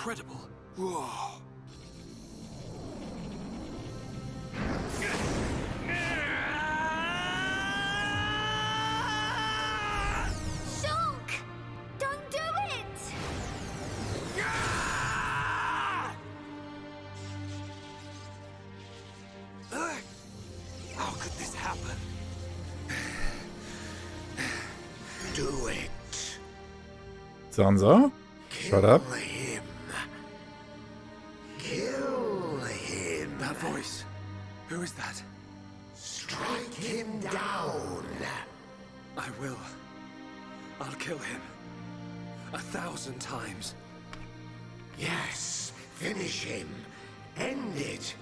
incredible. Whoa. Shulk! Don't do it! How could this happen? Do it. Sansa? Shut up. Kill him. Kill him. That voice. Who is that? Strike him down. I will. I'll kill him. 1,000 times. Yes, finish him. End it.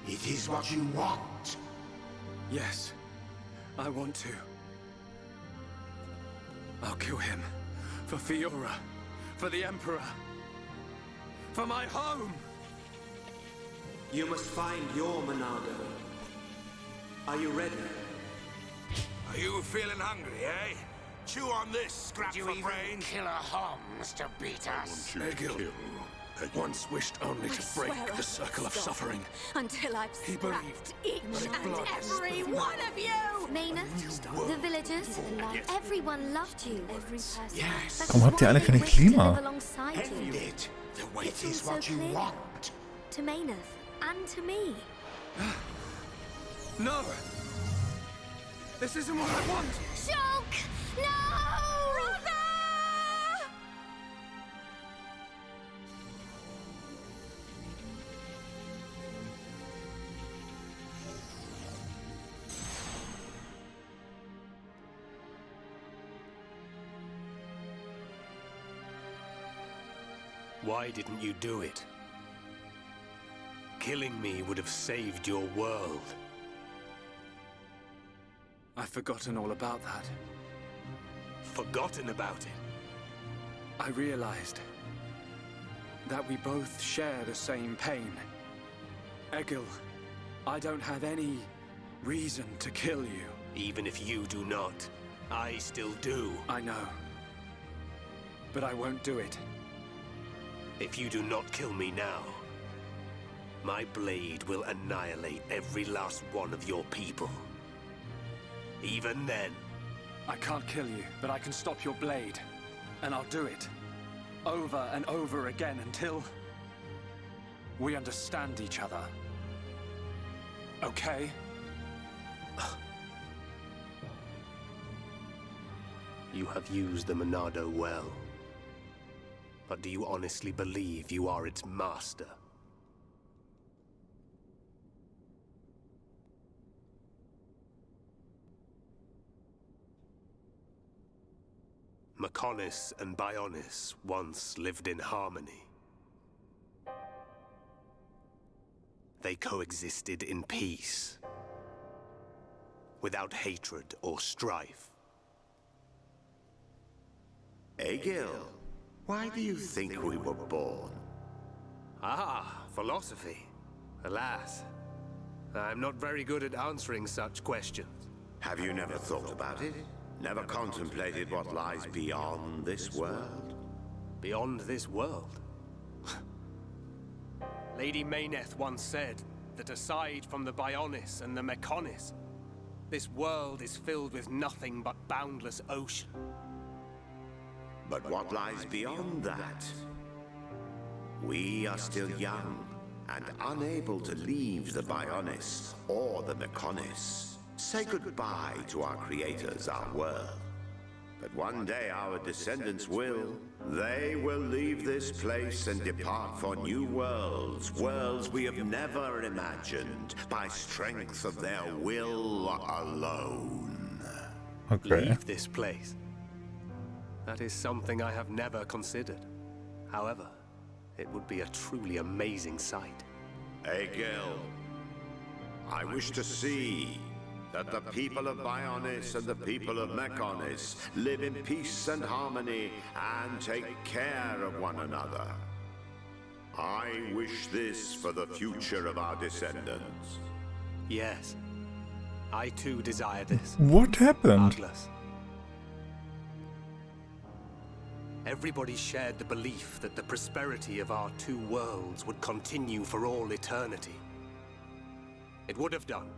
It is what you want. Yes, I want to. I'll kill him. For Fiora. For the Emperor. For my home! You must find your Monado. Are you ready? Are you feeling hungry, eh? Chew on this, scrap for brain. Kill a Homs to beat us. Egil once wished only to break the circle of suffering. Until I've He scrapped each believed and blood every one of you! Maynard, the villagers, everyone loved you. Every person. Yes. That Warum is habt ihr why alle they kein wish to live Klima? alongside End you. it. It's It is all what so you clear. want. To Maynard and to me. No! This isn't what I want! Shulk! No! Brother! Why didn't you do it? Killing me would have saved your world. I've forgotten all about that. Forgotten about it? I realized that we both share the same pain. Egil, I don't have any reason to kill you. Even if you do not, I still do. I know. But I won't do it. If you do not kill me now, my blade will annihilate every last one of your people. Even then, I can't kill you, but I can stop your blade. And I'll do it. Over and over again until we understand each other. Okay? you have used the Monado well. But do you honestly believe you are its master? Mechonis and Bionis once lived in harmony. They coexisted in peace, without hatred or strife. Egil, why do you think we were born? Ah, philosophy. Alas, I'm not very good at answering such questions. Have you never thought about it? Never contemplated what lies beyond this world? Beyond this world? Lady Mayneth once said that aside from the Bionis and the Mechonis, this world is filled with nothing but boundless ocean. But what lies beyond that? We are still young and unable to leave the Bionis or the Mechonis. Say goodbye to our creators, our world. But one day our descendants will. They will leave this place and depart for new worlds, worlds we have never imagined, by strength of their will alone. Okay. Leave this place. That is something I have never considered. However, it would be a truly amazing sight. Egil, I wish to see that the people of Bionis and the people of Mechonis live in peace and harmony and take care of one another. I wish this for the future of our descendants. Yes, I too desire this. What happened? Douglas. everybody shared the belief that the prosperity of our two worlds would continue for all eternity. It would have done,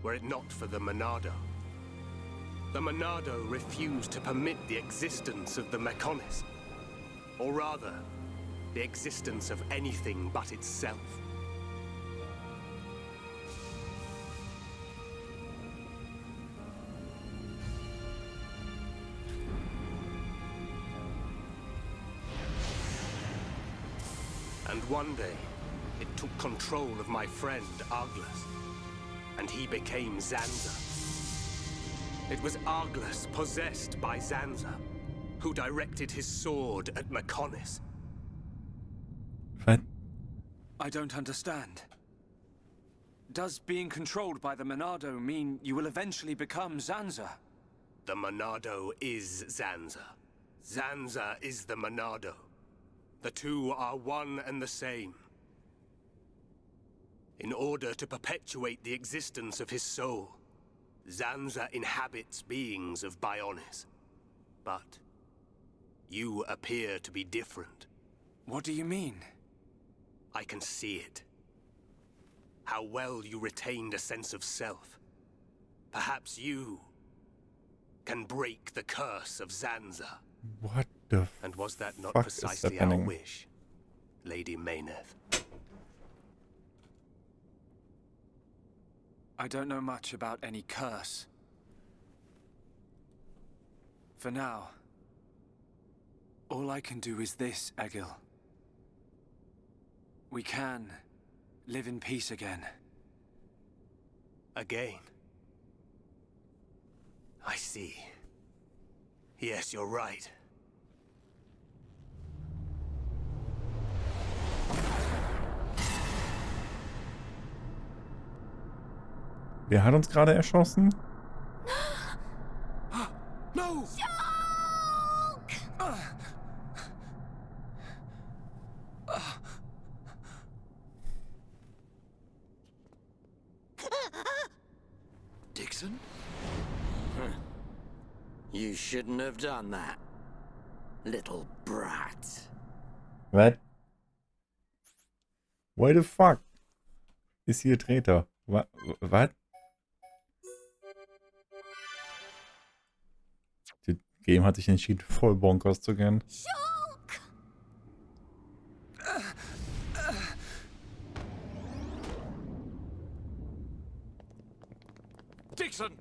were it not for the Monado. The Monado refused to permit the existence of the Mechonis. Or rather, the existence of anything but itself. And one day, it took control of my friend Arglus, and he became Zanza. It was Arglus possessed by Zanza, who directed his sword at Mechonis. What? I don't understand. Does being controlled by the Monado mean you will eventually become Zanza? The Monado is Zanza. Zanza is the Monado. The two are one and the same. In order to perpetuate the existence of his soul, Zanza inhabits beings of Bionis. But you appear to be different. What do you mean? I can see it. How well you retained a sense of self. Perhaps you can break the curse of Zanza. What the And was that not fuck is precisely our happening? wish, Lady Mayneth? I don't know much about any curse. For now, all I can do is this, Egil. We can live in peace again. Again? I see. Yes, you're right. Wer hat uns gerade erschossen? No! Dixon? You shouldn't have done that. Little brat. What? Why the fuck? Ist hier Traitor? Was? Das Game hat sich entschieden, voll bonkers zu gehen. Dixon!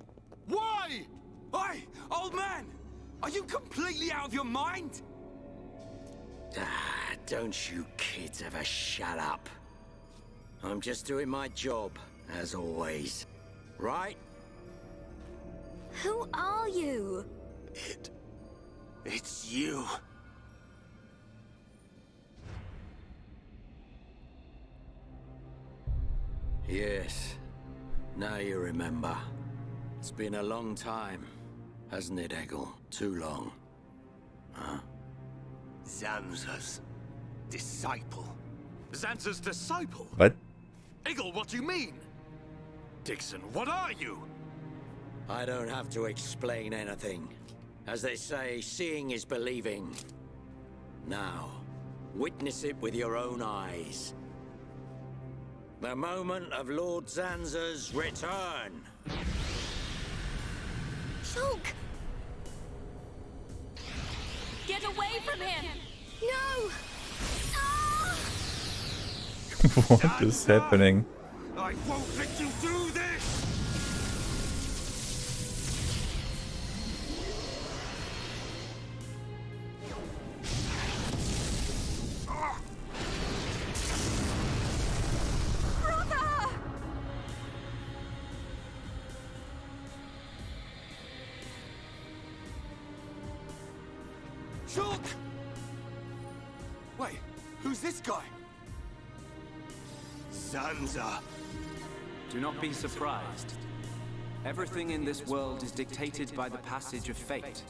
Why? Oi, old man! Are you completely out of your mind? Don't you kids ever shut up. I'm just doing my job, as always. Right? Who are you? It's you. Yes. Now you remember. It's been a long time, hasn't it, Egil? Too long. Huh? Zanza's disciple. Zanza's disciple? What? Egil, what do you mean? Dixon, what are you? I don't have to explain anything. As they say, seeing is believing. Now, witness it with your own eyes. The moment of Lord Zanza's return. Shulk! Get away from him! No! Ah! What is happening? I won't let you do this! Brother! Shulk! Wait, who's this guy? Zanza. Do not be surprised. Everything in this world is dictated by the passage of fate.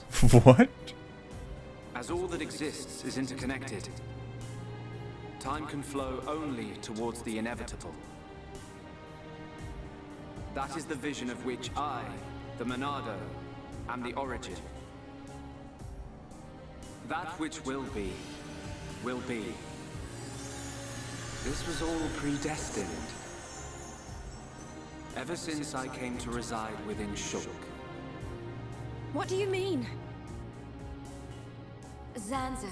What? As all that exists is interconnected, time can flow only towards the inevitable. That is the vision of which I, the Monado, am the origin. That which will be, will be. This was all predestined. Ever since I came to reside within Shulk. What do you mean? Zanza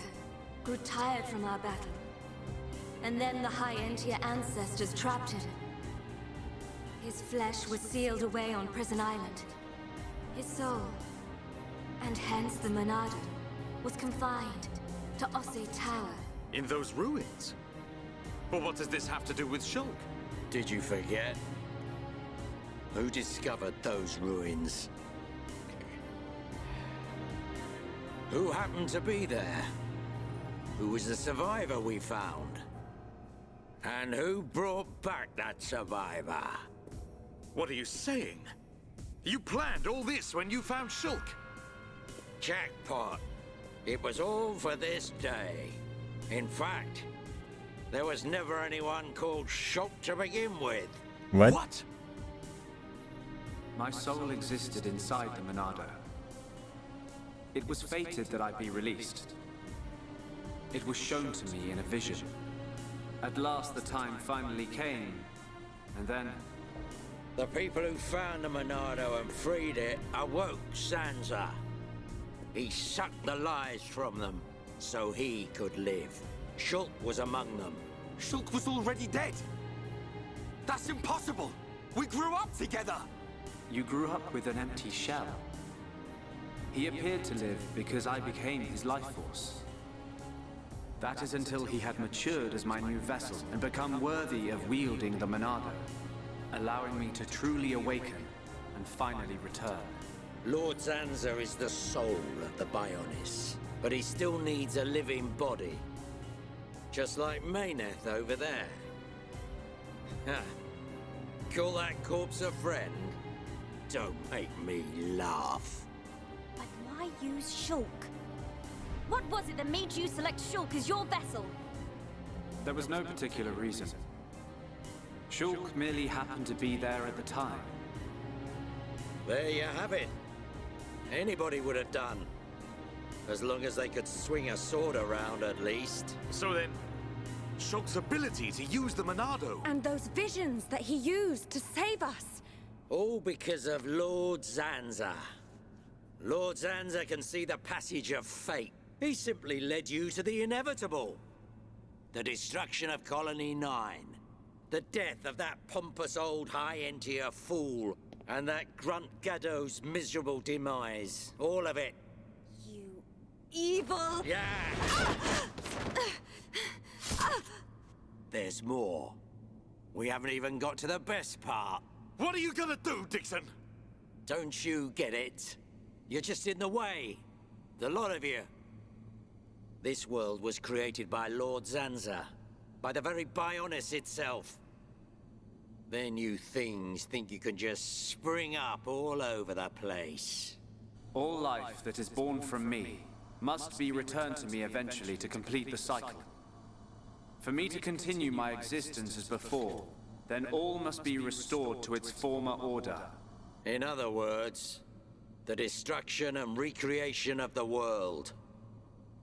grew tired from our battle. And then the High Entier ancestors trapped him. His flesh was sealed away on Prison Island. His soul, and hence the Monado, was confined to Osse Tower. In those ruins? But what does this have to do with Shulk? Did you forget? Who discovered those ruins? Who happened to be there? Who was the survivor we found? And who brought back that survivor? What are you saying? You planned all this when you found Shulk? Jackpot. It was all for this day. In fact, there was never anyone called Shulk to begin with. What? My soul existed inside the Monado. It was fated that I be released. It was shown to me in a vision. At last the time finally came, and then... The people who found the Monado and freed it awoke Zanza. He sucked the lives from them, so he could live. Shulk was among them. Shulk was already dead! That's impossible! We grew up together! You grew up with an empty shell. He appeared to live because I became his life force. That is until he had matured as my new vessel and become worthy of wielding the Monado, allowing me to truly awaken and finally return. Lord Zanza is the soul of the Bionis, but he still needs a living body. Just like Mayneth over there. Ha. Call that corpse a friend? Don't make me laugh. But why use Shulk? What was it that made you select Shulk as your vessel? There was no particular reason. Shulk merely happened to be there at the time. There you have it. Anybody would have done. As long as they could swing a sword around, at least. So then, Shulk's ability to use the Monado... And those visions that he used to save us. All because of Lord Zanza. Lord Zanza can see the passage of fate. He simply led you to the inevitable. The destruction of Colony 9. The death of that pompous old High Entier fool. And that Grunt Gaddo's miserable demise. All of it. You evil... Yeah! There's more. We haven't even got to the best part. What are you gonna do, Dixon? Don't you get it? You're just in the way. The lot of you. This world was created by Lord Zanza. By the very Bionis itself. Then you things think you can just spring up all over the place. All life that is born from me must be returned to me eventually to complete the cycle. For me to continue my existence as before, then all must be restored to its former order. In other words, the destruction and recreation of the world.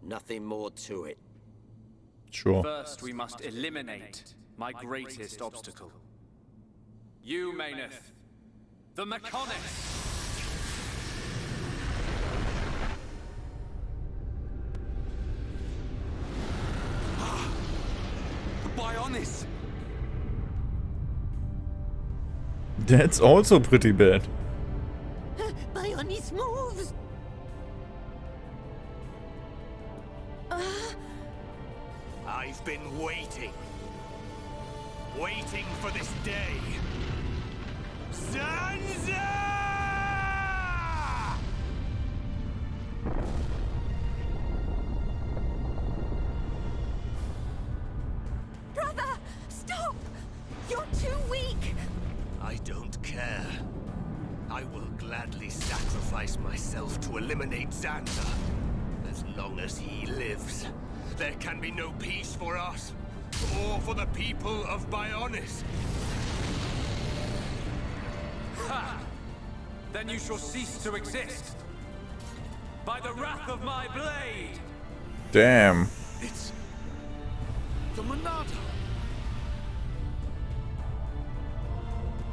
Nothing more to it. Sure. First, we must eliminate my greatest obstacle. You, Mayneth. The Mechonis! The Bionis! That's also pretty bad. Bionis moves! I've been waiting. Waiting for this day. Zanza! Brother! Stop! You're too weak! I don't care. I will gladly sacrifice myself to eliminate Zanza. As long as he lives, there can be no peace for us, or for the people of Bionis. Ha! Then you shall cease to exist. By the wrath of my blade! Damn. It's the Monado.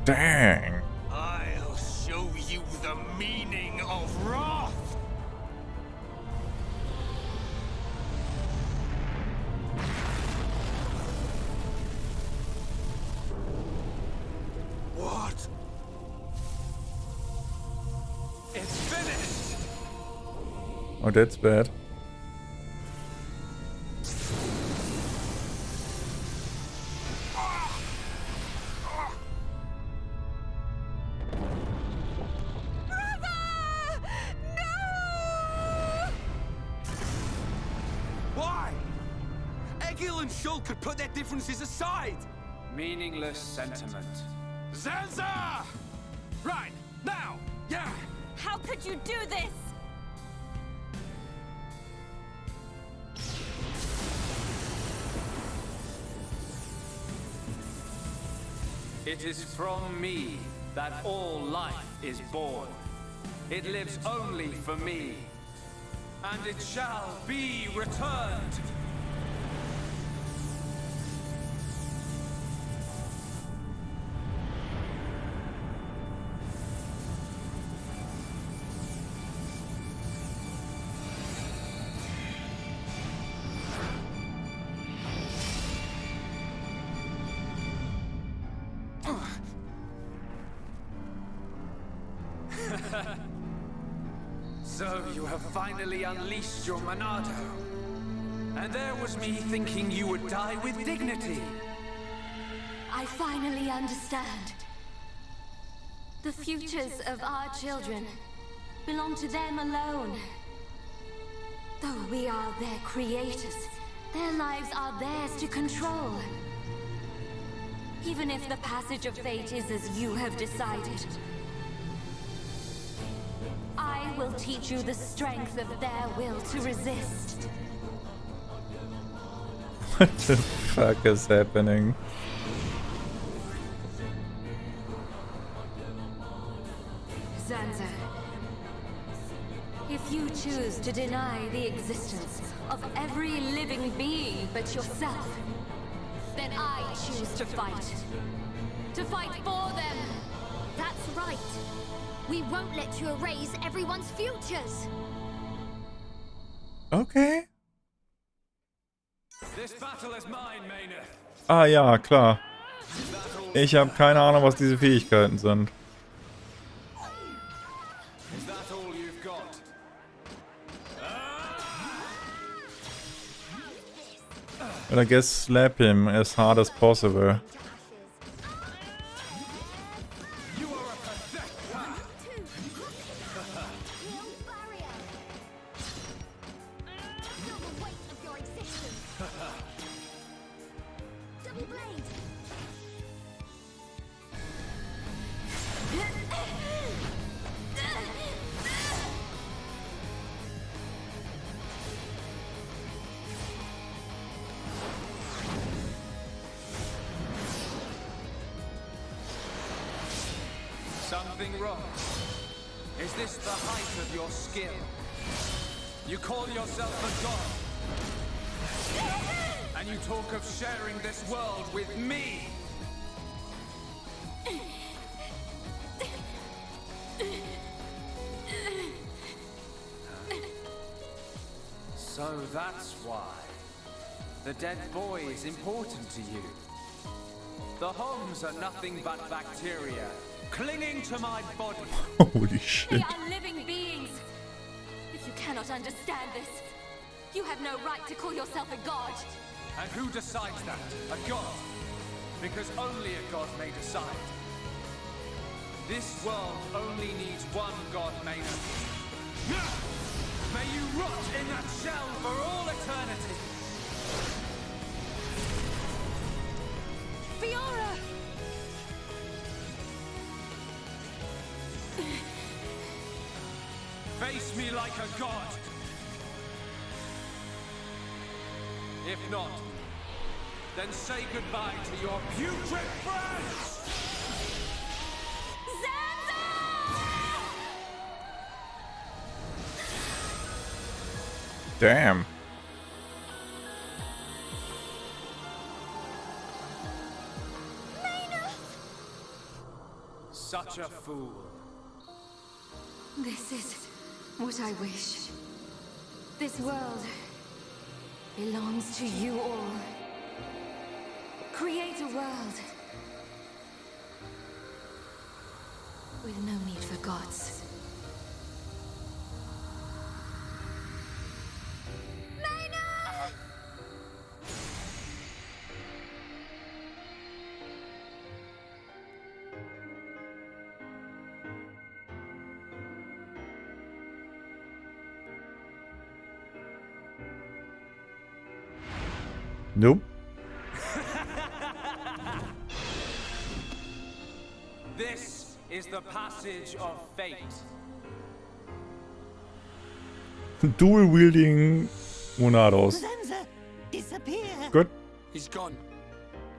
Dang. I'll show you the meaning of wrath! What? It's finished! Oh, that's bad. Why? Egil and Shulk could put their differences aside! Meaningless sentiment. Zanza! Right, now! Yeah! How could you do this? It is from me that all life is born. It lives only for me, and it shall be returned. So you have finally unleashed your Monado. And there was me thinking you would die with dignity. I finally understand. The futures of our children belong to them alone. Though we are their creators, their lives are theirs to control. Even if the passage of fate is as you have decided, I will teach you the strength of their will to resist. What the fuck is happening? Zanza, if you choose to deny the existence of every living being but yourself, then I choose to fight. To fight for them! That's right. We won't let you erase everyone's futures. Okay. This battle is mine, Maynard. Ah ja, klar. Ich habe keine Ahnung, was diese Fähigkeiten sind. Is that all you've got? Well, I guess slap him as hard as possible. Something wrong? Is this the height of your skill? You call yourself a god, and you talk of sharing this world with me. So that's why the dead boy is important to you. The Homs are nothing but bacteria clinging to my body. Holy shit. They are living beings! If you cannot understand this, you have no right to call yourself a god. And who decides that? A god? Because only a god may decide. This world only needs one god, Maynard. May you rot in that shell for all eternity! Fiora! Face me like a god! If not, then say goodbye to your putrid friends! Damn. such a fool. This is what I wish. This world belongs to you all. Create a world with no need for gods. Nope. This is the passage of fate. Dual wielding Monados. Zanza, disappear. Gut. He's gone.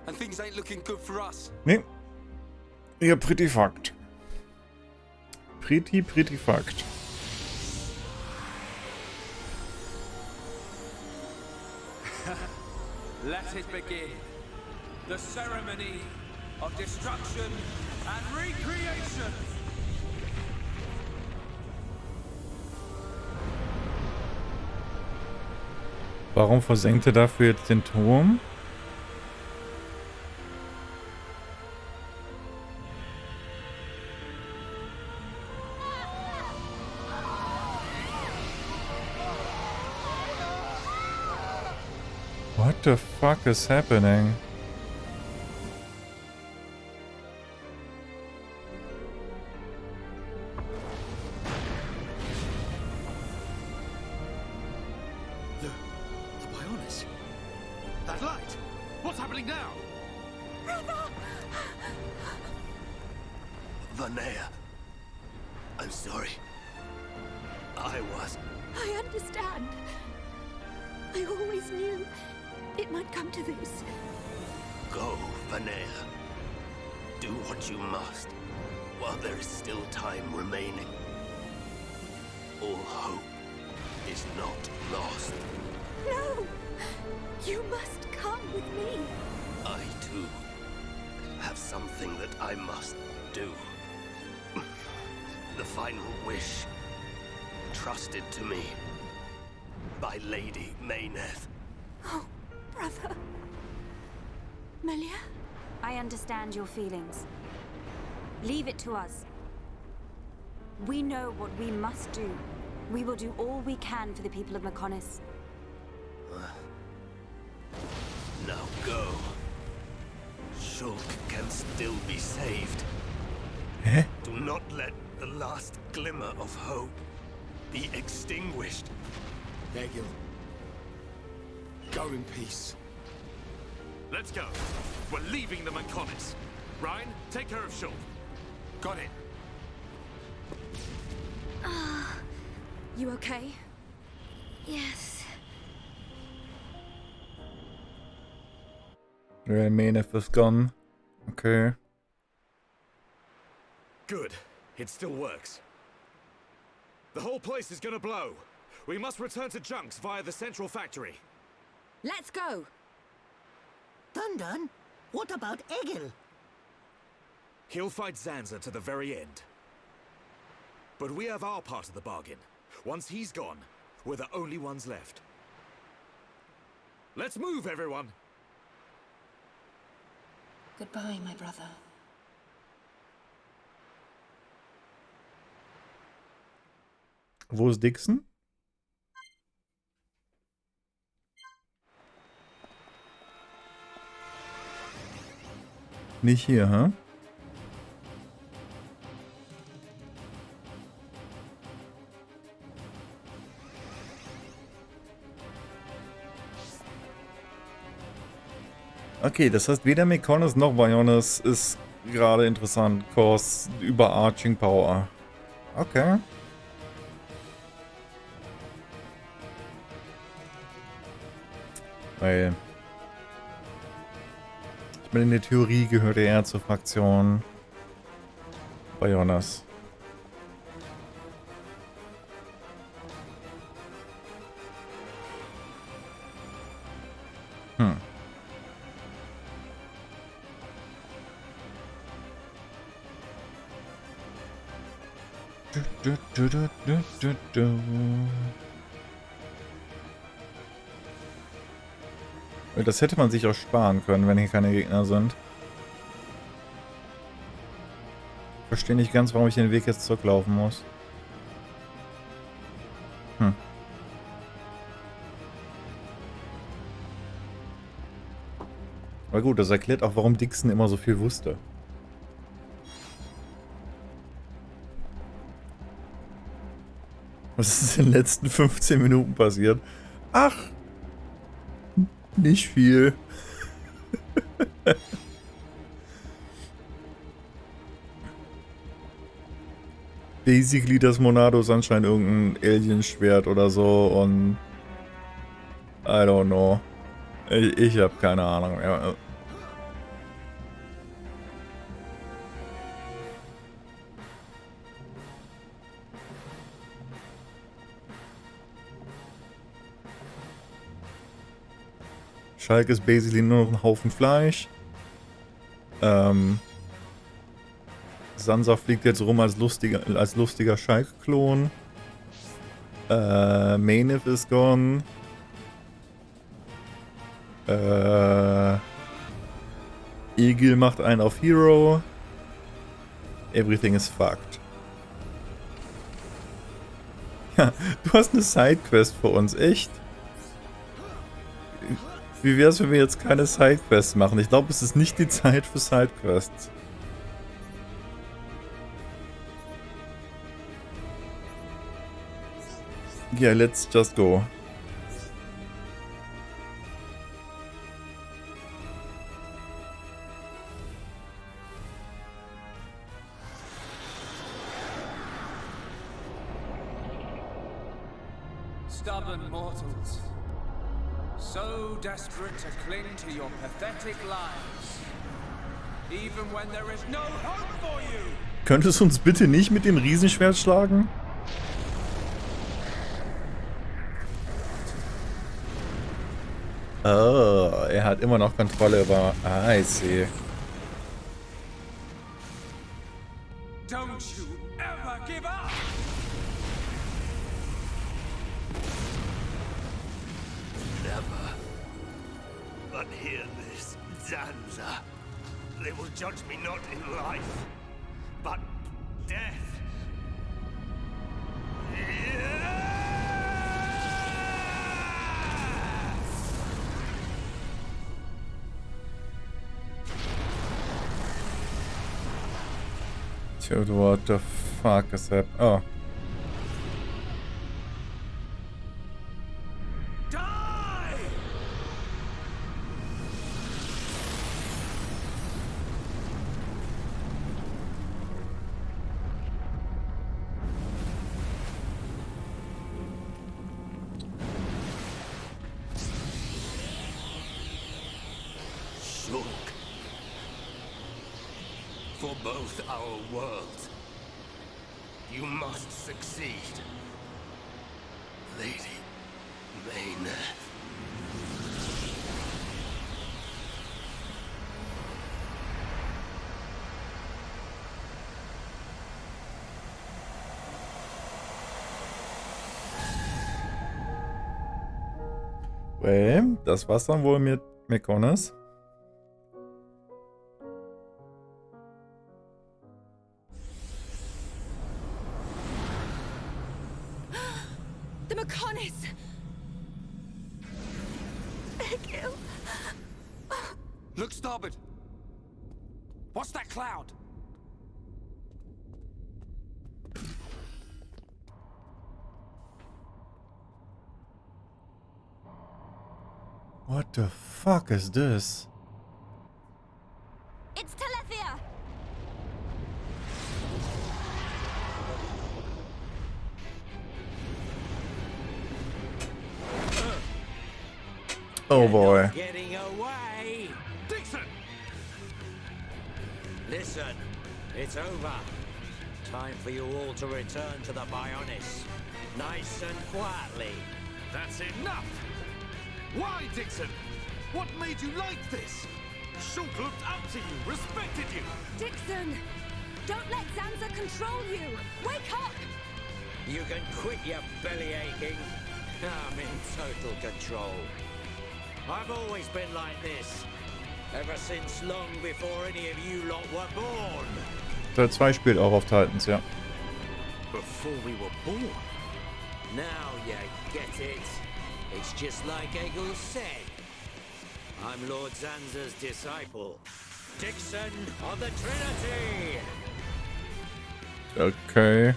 And things ain't looking good for us. Nee. Ja, pretty fucked. Pretty fucked. Let it begin. The ceremony of destruction and recreation. Warum versenkt er dafür jetzt den Turm? What the fuck is happening? The Bionis. That light. What's happening now? Vanea. I'm sorry. I I understand. I always knew it might come to this. Go, Vanea. Do what you must, while there is still time remaining. All hope is not lost. No! You must come with me. I, too, have something that I must do. The final wish, trusted to me by Lady Mayneth. Oh, brother. Melia? I understand your feelings. Leave it to us. We know what we must do. We will do all we can for the people of Mechonis. Now go. Shulk can still be saved. Do not let the last glimmer of hope be extinguished. Egil. Go in peace. Let's go. We're leaving the Mechonis. Ryan, take care of Shulk. Got it. You okay? Yes. Yeah, Mayneth is gone. Okay. Good. It still works. The whole place is gonna blow. We must return to Junks via the central factory. Let's go. Dun, what about Egil? He'll fight Zanza to the very end. But we have our part of the bargain. Once he's gone, we're the only ones left. Let's move, everyone! Goodbye, my brother. Wo ist Dixon? Nicht hier, hä? Okay, das heißt, weder Mechonis noch Bionis ist gerade interessant. Cause Überarching Power. Okay. Weil ich meine, in der Theorie gehört er zur Fraktion Bionis. Das hätte man sich auch sparen können, wenn hier keine Gegner sind. Verstehe nicht ganz, warum ich den Weg jetzt zurücklaufen muss. Aber gut, das erklärt auch, warum Dixon immer so viel wusste. Was ist in den letzten 15 Minuten passiert? Ach! Nicht viel. Basically, das Monado ist anscheinend irgendein Alien-Schwert oder so und... I don't know. Ich habe keine Ahnung mehr. Schalk ist basically nur noch ein Haufen Fleisch. Sansa fliegt jetzt rum als lustiger Schalk-Klon. Maynif ist gone. Egil macht einen auf Hero. Everything is fucked. Ja, du hast eine Sidequest für uns, echt? Wie wär's, wenn wir jetzt keine Sidequests machen? Ich glaube, es ist nicht die Zeit für Sidequests. Yeah, let's just go. Stubborn mortals. So desperate to cling to your pathetic lives. Even when there is no hope for you. Könntest du uns bitte nicht mit dem Riesenschwert schlagen? Oh, er hat immer noch Kontrolle über... Ah, ich sehe. Don't you ever give up! Never. But hear this, Zanza. They will judge me not in life, but death. Dude, what the fuck is that? Oh. Die! Shulk. For both our worlds, you must succeed. Lady Maynard. Well, das war's dann wohl mit Mekonis. The Mekonis! Egil! Look starboard! What's that cloud? What the fuck is this? It's Telethia! Oh boy. Getting away! Dixon! Listen, it's over. Time for you all to return to the Bionis. Nice and quietly. That's enough! Why, Dixon? What made you like this? Shulk looked up to you, respected you. Dixon! Don't let Zanza control you! Wake up! You can quit your belly aching. I'm in total control. I've always been like this. Ever since long before any of you lot were born. Teil 2 spielt auch auf Titans, ja. Before we were born? Now you get it. It's just like Egil said. I'm Lord Zanza's disciple. Dixon of the Trinity! Okay.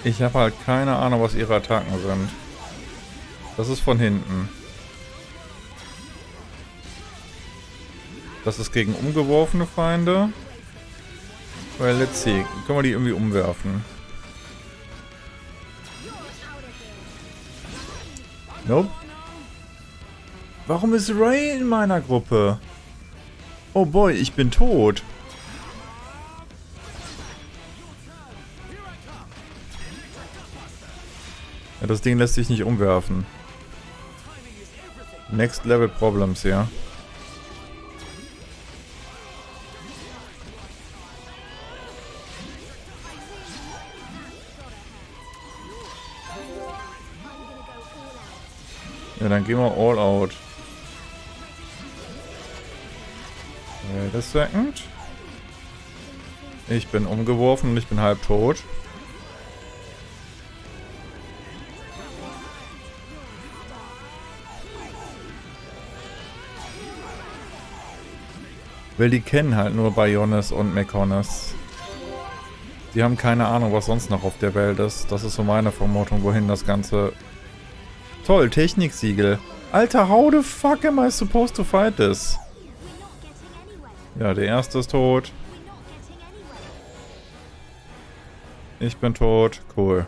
Ich habe halt keine Ahnung, was ihre Attacken sind. Das ist von hinten. Das ist gegen umgeworfene Feinde. Well, let's see. Können wir die irgendwie umwerfen? Nope. Warum ist Ray in meiner Gruppe? Oh boy, ich bin tot. Ja, das Ding lässt sich nicht umwerfen. Next Level Problems, ja. Ja, dann gehen wir all out. Wait a second. Ich bin umgeworfen und ich bin halb tot. Weil die kennen halt nur Bionis und Mekonis. Die haben keine Ahnung, was sonst noch auf der Welt ist. Das ist so meine Vermutung, wohin das Ganze... Toll, Techniksiegel. Alter, how the fuck am I supposed to fight this? Ja, der erste ist tot. Ich bin tot. Cool.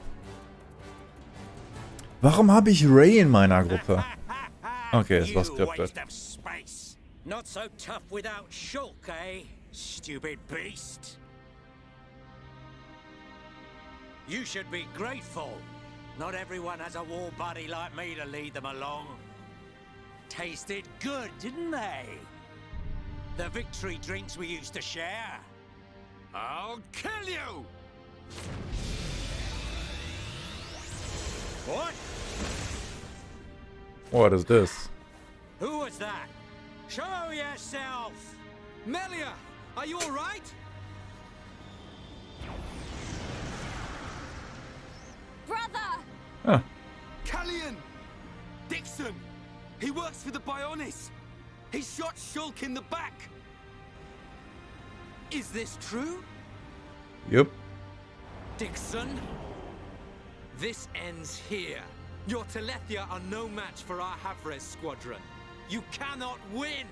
Warum habe ich Ray in meiner Gruppe? Okay, es war scripted. Not so tough without Shulk, eh? Stupid beast. You should be grateful. Not everyone has a war buddy like me to lead them along. Tasted good, didn't they? The victory drinks we used to share. I'll kill you! What? What is this? Who was that? Show yourself! Melia, are you all right? Brother! Ah. Callian! Dixon! He works for the Bionis! He shot Shulk in the back! Is this true? Yep. Dixon? This ends here. Your Telethia are no match for our Havres squadron. You cannot win!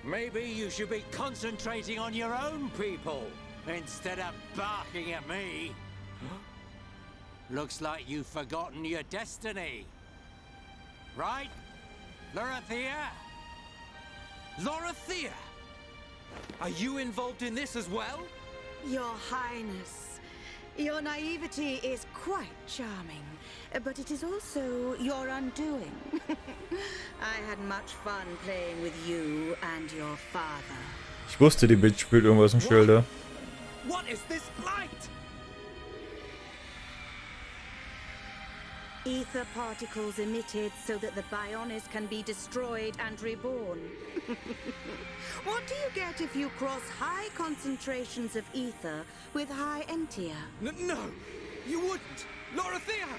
Maybe you should be concentrating on your own people instead of barking at me. Looks like you've forgotten your destiny. Right, Lorithia? Lorithia! Are you involved in this as well? Your Highness, your naivety is quite charming, but it is also your undoing. I had much fun playing with you and your father. Ich wusste, die Bitch spielt irgendwas im Schilde. What is this light? Ether particles emitted so that the Bionis can be destroyed and reborn. What do you get if you cross high concentrations of ether with high entia? No, you wouldn't! Lorithia!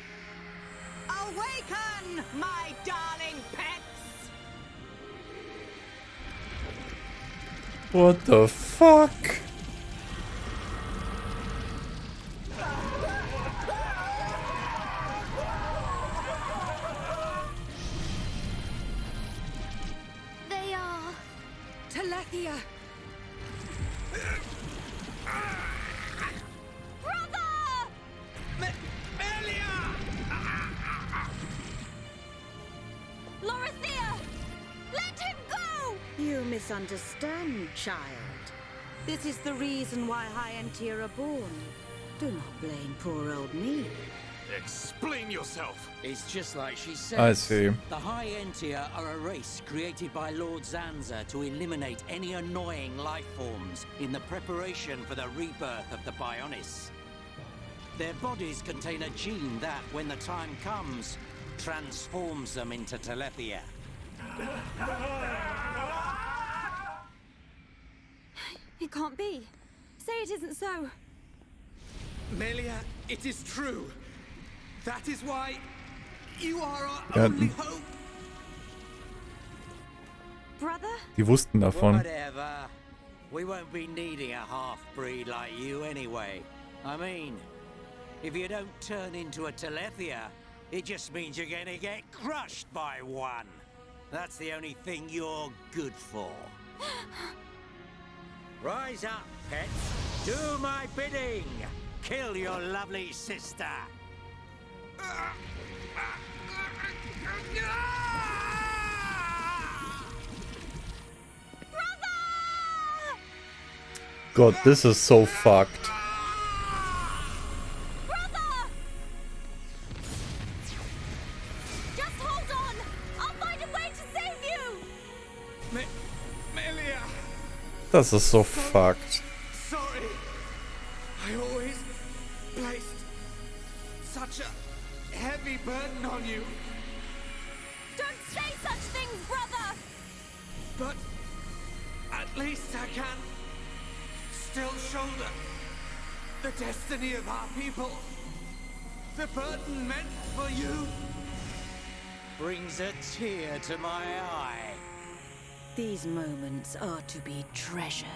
Awaken, my darling pets! What the fuck? They are... Telethia! Lorithia! Let him go! You misunderstand, child. This is the reason why high entia are born. Do not blame poor old me. Explain yourself. It's just like she said. I see. The High Entia are a race created by Lord Zanza to eliminate any annoying life forms in the preparation for the rebirth of the Bionis. Their bodies contain a gene that, when the time comes, transforms them into Telethia. It can't be. Say it isn't so. Melia, it is true. That is why you are our Ja, only hope. Brother? die wussten davon. Whatever. We won't be needing a half-breed like you anyway. I mean, if you don't turn into a Telethia, it just means you're gonna get crushed by one. That's the only thing you're good for. Rise up, pets. Do my bidding. Kill your lovely sister. God, this is so fucked. Brother! Just hold on! I'll find a way to save you! Melia! Das ist so fucked. Sorry. I always placed such a heavy burden on you. Don't say such things, brother! But at least I can still shoulder the destiny of our people. The burden meant for you Brings a tear to my eye. These moments are to be treasured.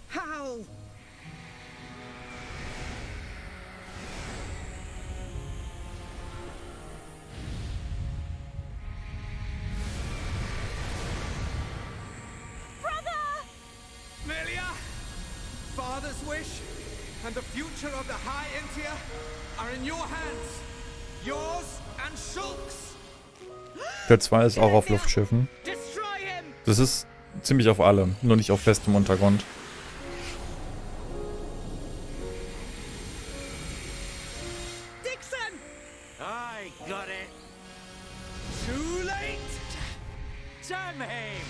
How? Melia! Father's wish and the future of the High Entia are in your hands. Yours and Shulk's. Der 2 ist auch auf Luftschiffen. Das ist ziemlich auf allem, nur nicht auf festem Untergrund. Dixon! I got it. Too late! Damn him!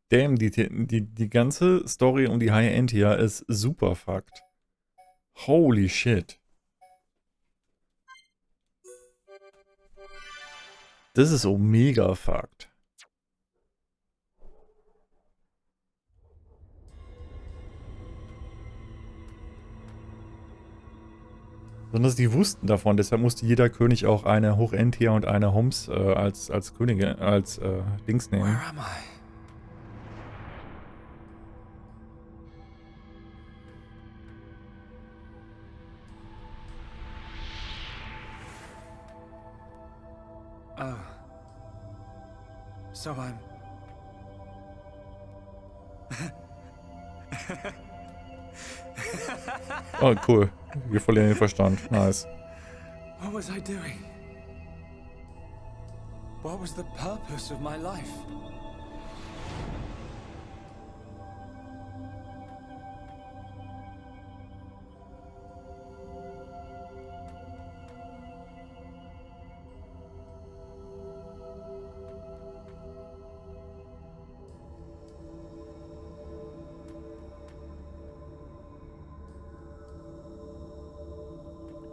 Damn, die ganze Story um die High Entia ist super fucked. Holy shit. Das ist so mega fucked. Besonders die wussten davon, deshalb musste jeder König auch eine Hochentia und eine Homs als Könige, als Dings nehmen. Where am I? Oh. So I'm... Oh, cool. Wir verlieren den Verstand. Nice. What was I doing? What was the purpose of my life?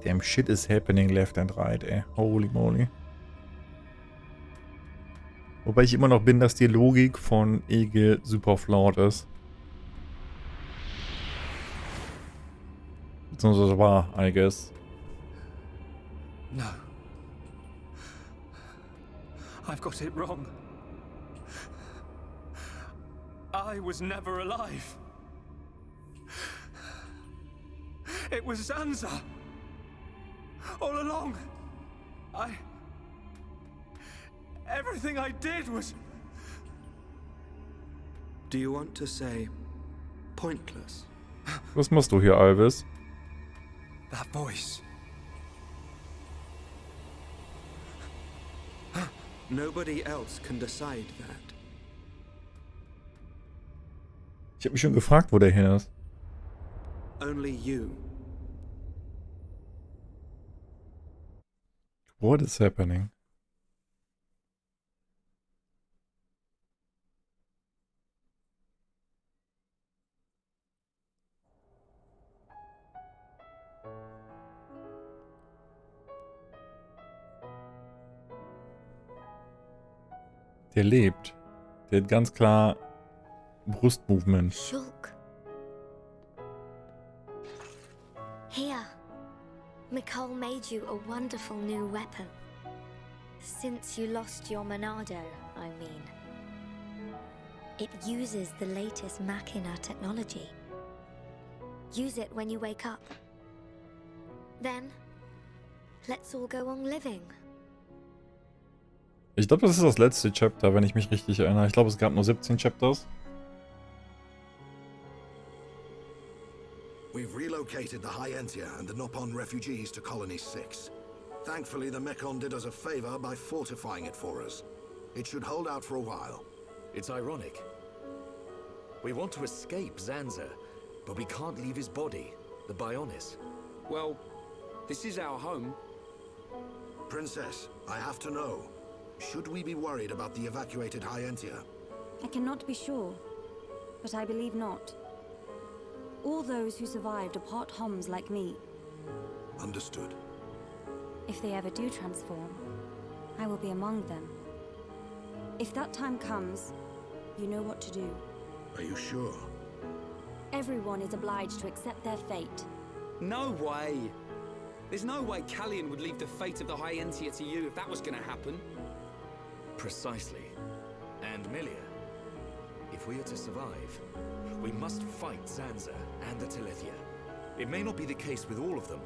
Damn shit is happening left and right, ey. Holy moly. Wobei ich immer noch bin, dass die Logik von Egil super flawed ist. Beziehungsweise war, I guess. No. I've got it wrong. I was never alive. It was Zanza. All along. Everything I did was... Do you want to say pointless? Was machst du hier, Alvis? That voice. Nobody else can decide that. Ich habe mich schon gefragt, wo der hin ist. Only you. What is happening? Der lebt. Der hat ganz klar Brustmovement. Shulk. Here. Nicole made you a wonderful new weapon. Since you lost your Monado, I mean. It uses the latest Machina technology. Use it when you wake up. Then, let's all go on living. Ich glaube, das ist das letzte Chapter, wenn ich mich richtig erinnere. Ich glaube, es gab nur 17 Chapters. We've relocated the Hyentia and the Nopon refugees to Colony 6. Thankfully, the Mechon did us a favor by fortifying it for us. It should hold out for a while. It's ironic. We want to escape Zanza, but we can't leave his body, the Bionis. Well, this is our home. Princess, I have to know. Should we be worried about the evacuated Hyentia? I cannot be sure, but I believe not. All those who survived are part Homs like me. Understood. If they ever do transform, I will be among them. If that time comes, you know what to do. Are you sure? Everyone is obliged to accept their fate. No way! There's no way Callian would leave the fate of the Hyentia to you if that was gonna happen. Precisely. And Melia, if we are to survive, we must fight Zanza and the Telethia. It may not be the case with all of them,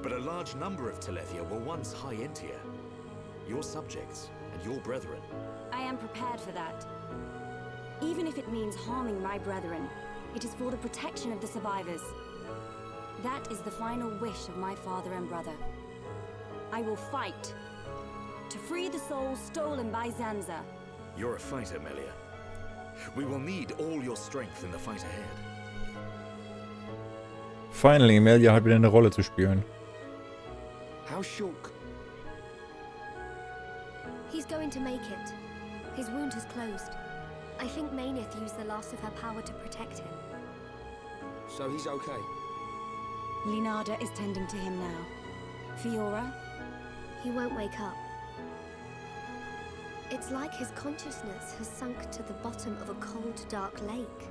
but a large number of Telethia were once Hyentia. Your subjects and your brethren. I am prepared for that. Even if it means harming my brethren, it is for the protection of the survivors. That is the final wish of my father and brother. I will fight to free the souls stolen by Zanza. You're a fighter, Melia. We will need all your strength in the fight ahead. Finally, Melia hat wieder eine Rolle zu spielen. How's Shulk? He's going to make it. His wound has closed. I think Mainith used the last of her power to protect him. So he's okay? Linada is tending to him now. Fiora? He won't wake up. It's like his consciousness has sunk to the bottom of a cold, dark lake.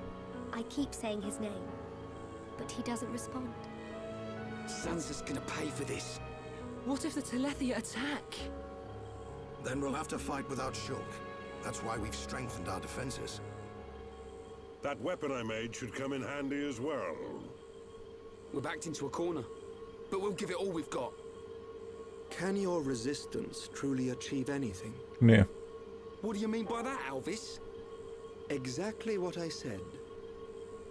I keep saying his name, but he doesn't respond. Zanza's gonna pay for this. What if the Telethia attack? Then we'll have to fight without Shulk. That's why we've strengthened our defenses. That weapon I made should come in handy as well. We're backed into a corner, but we'll give it all we've got. Can your resistance truly achieve anything? Nee. What do you mean by that, Alvis? Exactly what I said.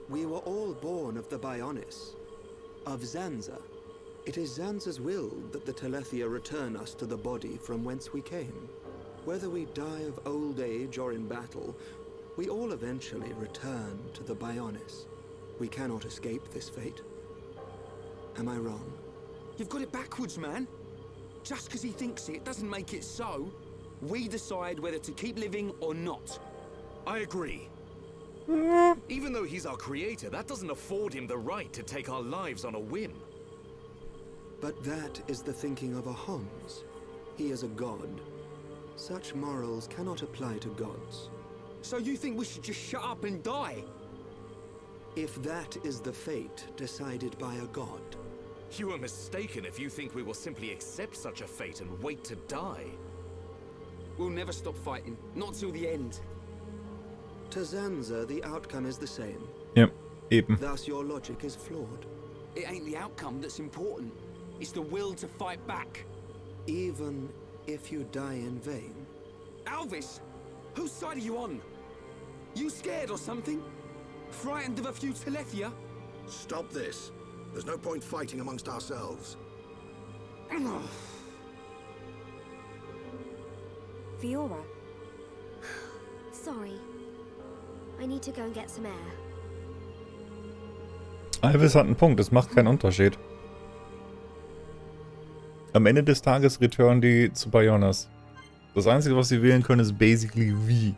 We were all born of the Bionis, of Zanza. It is Zanza's will that the Telethia return us to the body from whence we came. Whether we die of old age or in battle, we all eventually return to the Bionis. We cannot escape this fate. Am I wrong? You've got it backwards, man. Just because he thinks it doesn't make it so. We decide whether to keep living or not. I agree. Even though he's our creator, that doesn't afford him the right to take our lives on a whim. But that is the thinking of a Homs. He is a god. Such morals cannot apply to gods. So you think we should just shut up and die? If that is the fate decided by a god. You are mistaken if you think we will simply accept such a fate and wait to die. We'll never stop fighting, not till the end. To Zanza, the outcome is the same. Ja, eben. Thus your logic is flawed. It ain't the outcome that's important. It's the will to fight back. Even if you die in vain. Alvis, whose side are you on? You scared or something? Frightened of a few Telethia? Stop this. There's no point fighting amongst ourselves. Fiora. Sorry. I need to go and get some air. Alvis hat einen Punkt, es macht keinen Unterschied. Am Ende des Tages returnen die zu Bionis. Das Einzige, was sie wählen können, ist basically wie.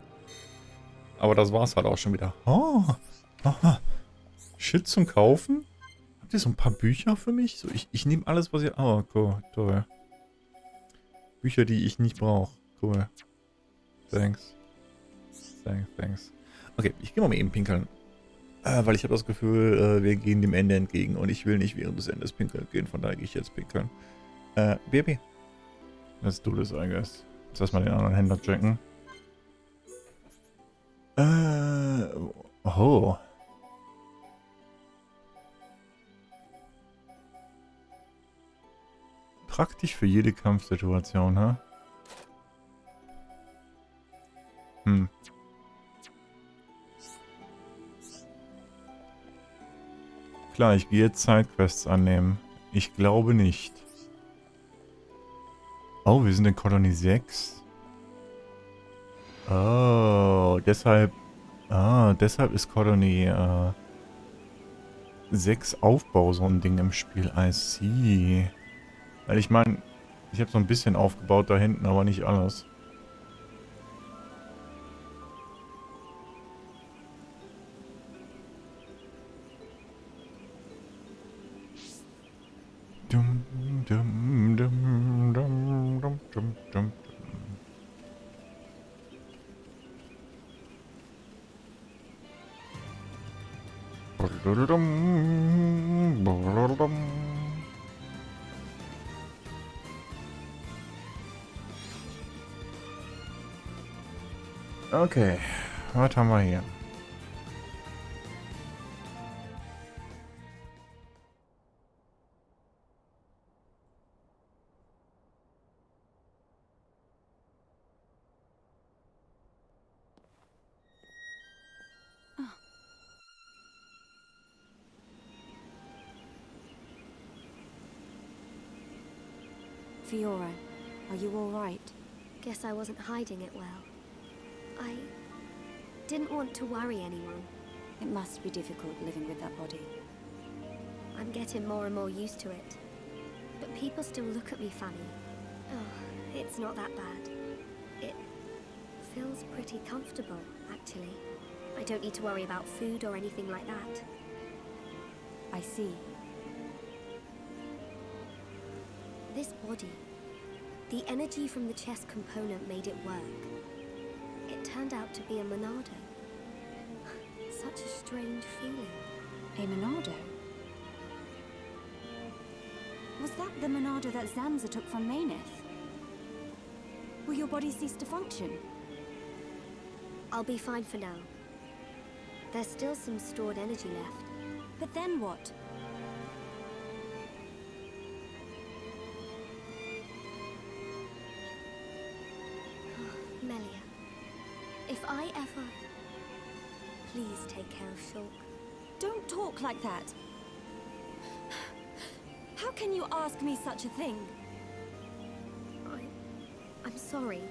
Aber das war's halt auch schon wieder. Oh, aha. Shit zum Kaufen? Habt ihr so ein paar Bücher für mich? So, ich nehme alles, was ihr... Oh, cool, toll. Bücher, die ich nicht brauche. Cool. Thanks. Thanks. Okay, ich gehe mal eben pinkeln. Weil ich habe das Gefühl, wir gehen dem Ende entgegen. Und ich will nicht während des Endes pinkeln gehen. Von daher gehe ich jetzt pinkeln. Baby. Let's do this, I guess. Jetzt erstmal den anderen Händler checken. Oh. Praktisch für jede Kampfsituation, ha? Klar, ich gehe jetzt Sidequests annehmen. Ich glaube nicht. Oh, wir sind in Kolonie 6. Oh, deshalb... deshalb ist Kolonie 6 Aufbau so ein Ding im Spiel. I see. Weil ich meine, ich habe so ein bisschen aufgebaut da hinten, aber nicht alles. Dum, dum, dum, dum, dum, dum, dum. Okay, was haben wir hier? Fiora, are you all right? Guess I wasn't hiding it well. I didn't want to worry anyone. It must be difficult living with that body. I'm getting more and more used to it. But people still look at me funny. Oh, it's not that bad. It feels pretty comfortable, actually. I don't need to worry about food or anything like that. I see. This body, the energy from the chest component made it work. It turned out to be a Monado. Such a strange feeling. A Monado? Was that the Monado that Zanza took from Maynith? Will your body cease to function? I'll be fine for now. There's still some stored energy left. But then what? Melia, if I ever... Please take care of Shulk. Don't talk like that. How can you ask me such a thing? I'm sorry.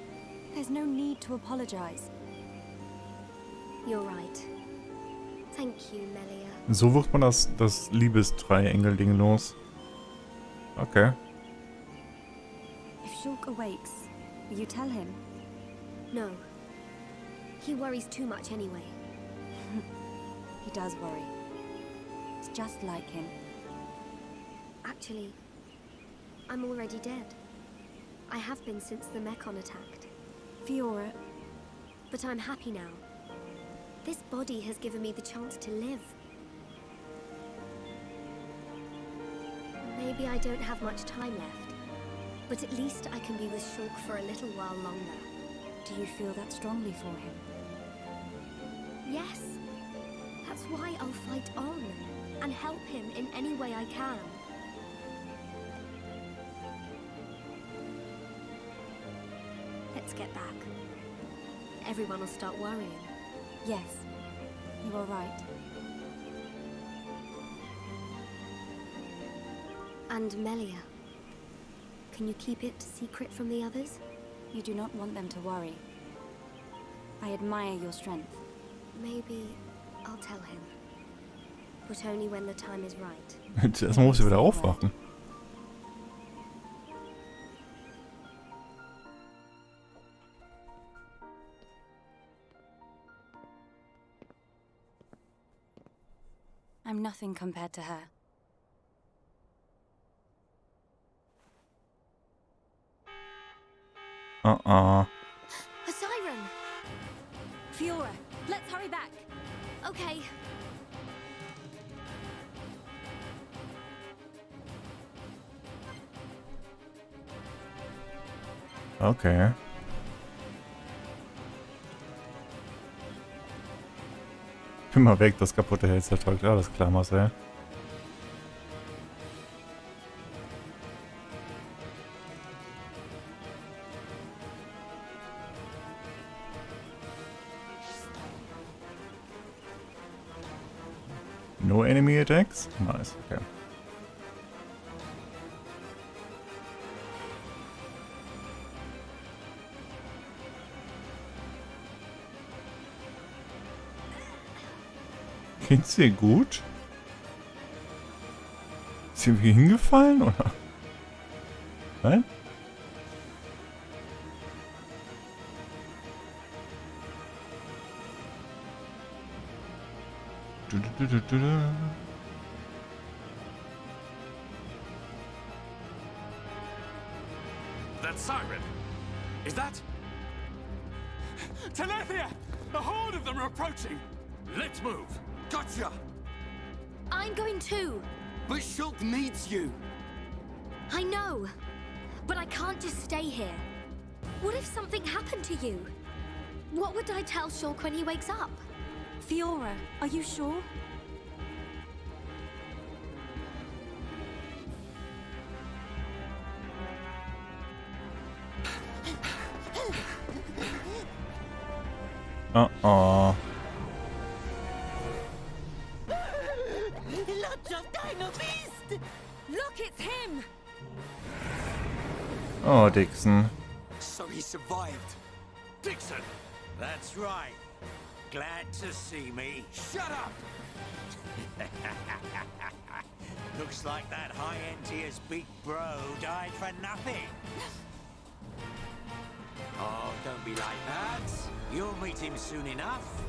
There's no need to apologize. You're right. Thank you, Melia. So wird man das Liebesdreiengel-Ding los. Okay. If Shulk awakes, will you tell him? No. He worries too much anyway. He does worry. It's just like him. Actually, I'm already dead. I have been since the Mechon attacked. Fiora. But I'm happy now. This body has given me the chance to live. Maybe I don't have much time left, but at least I can be with Shulk for a little while longer. Do you feel that strongly for him? Yes. That's why I'll fight on and help him in any way I can. Let's get back. Everyone will start worrying. Yes, you are right. And Melia. Can you keep it secret from the others? You do not want them to worry. I admire your strength. Maybe I'll tell him. But only when the time is right. Jetzt muss ich wieder aufwachen. I'm nothing compared to her. A siren! Fiora, let's hurry back. Okay. Okay. Immer weg, das kaputte Herz zerträgt. Alles klar, Marcel. No enemy attacks? Nice, okay. Geht's dir gut? Ist sie irgendwie hingefallen, oder? Nein? That siren! Is that... Telethia! A horde of them are approaching! Let's move! Gotcha! I'm going too! But Shulk needs you! I know! But I can't just stay here. What if something happened to you? What would I tell Shulk when he wakes up? Fiora, are you sure? Uh-oh. Lots of Dino Beast! Look, it's him! Oh, Dixon. So he survived. Dixon! That's right. Glad to see me. Shut up! Looks like that high-entier's big bro died for nothing. Oh, don't be like that. You'll meet him soon enough.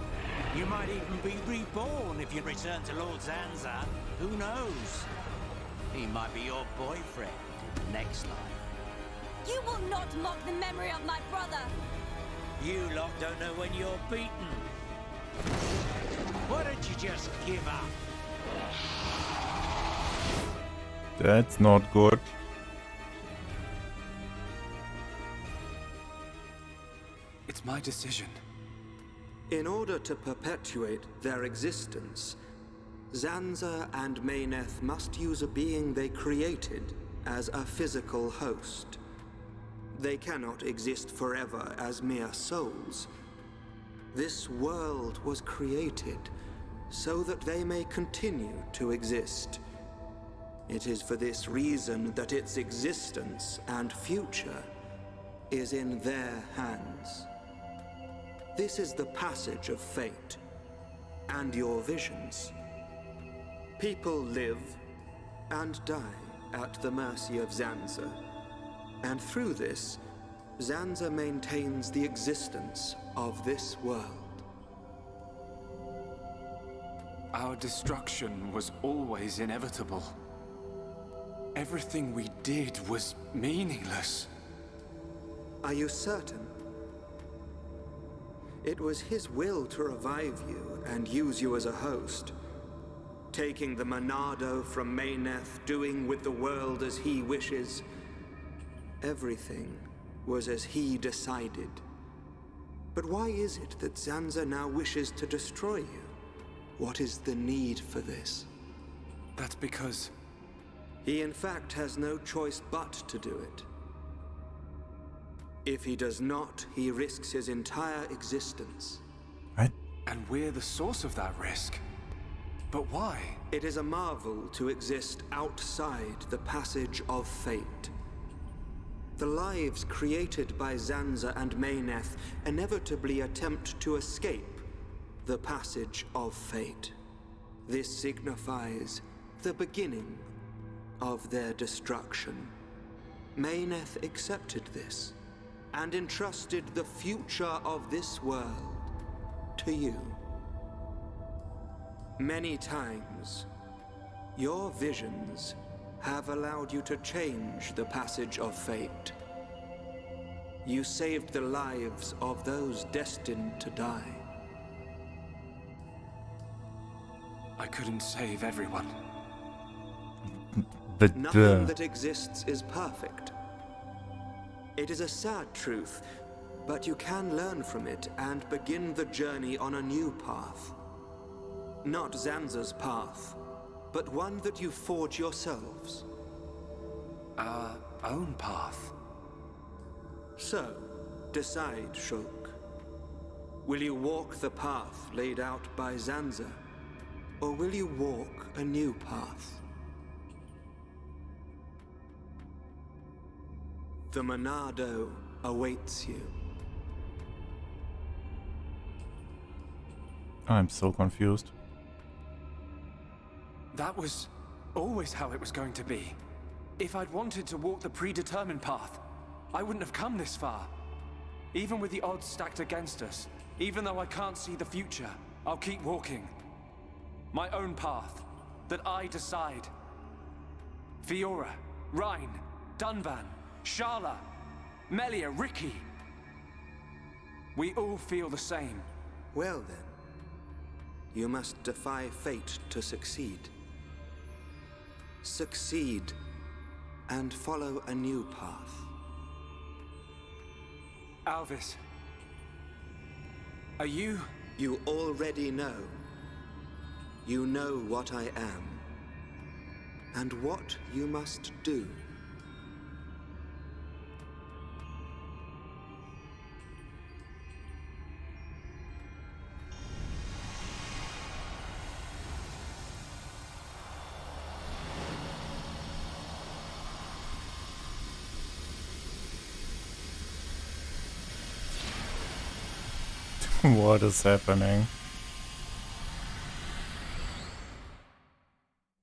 You might even be reborn if you return to Lord Zanza. Who knows? He might be your boyfriend next life. You will not mock the memory of my brother! You lot don't know when you're beaten. Why don't you just give up? That's not good. It's my decision. In order to perpetuate their existence, Zanza and Mayneth must use a being they created as a physical host. They cannot exist forever as mere souls. This world was created so that they may continue to exist. It is for this reason that its existence and future is in their hands. This is the passage of fate, and your visions. People live and die at the mercy of Zanza. And through this, Zanza maintains the existence of this world. Our destruction was always inevitable. Everything we did was meaningless. Are you certain? It was his will to revive you and use you as a host. Taking the Monado from Mayneth, doing with the world as he wishes. Everything was as he decided. But why is it that Zanza now wishes to destroy you? What is the need for this? That's because... He in fact has no choice but to do it. If he does not, he risks his entire existence. What? And we're the source of that risk. But why? It is a marvel to exist outside the passage of fate. The lives created by Zanza and Mayneth inevitably attempt to escape the passage of fate. This signifies the beginning of their destruction. Mayneth accepted this and entrusted the future of this world to you. Many times, your visions have allowed you to change the passage of fate. You saved the lives of those destined to die. I couldn't save everyone. But nothing that exists is perfect. It is a sad truth, but you can learn from it and begin the journey on a new path. Not Zanza's path, but one that you forge yourselves. Our own path. So, decide, Shulk. Will you walk the path laid out by Zanza, or will you walk a new path? The Monado awaits you. I'm so confused. That was always how it was going to be. If I'd wanted to walk the predetermined path, I wouldn't have come this far. Even with the odds stacked against us, even though I can't see the future, I'll keep walking. My own path, that I decide. Fiora, Rhine, Dunban, Sharla, Melia, Ricky. We all feel the same. Well then, you must defy fate to succeed. Succeed and follow a new path. Alvis, are you? You already know. You know what I am, and what you must do. What is happening?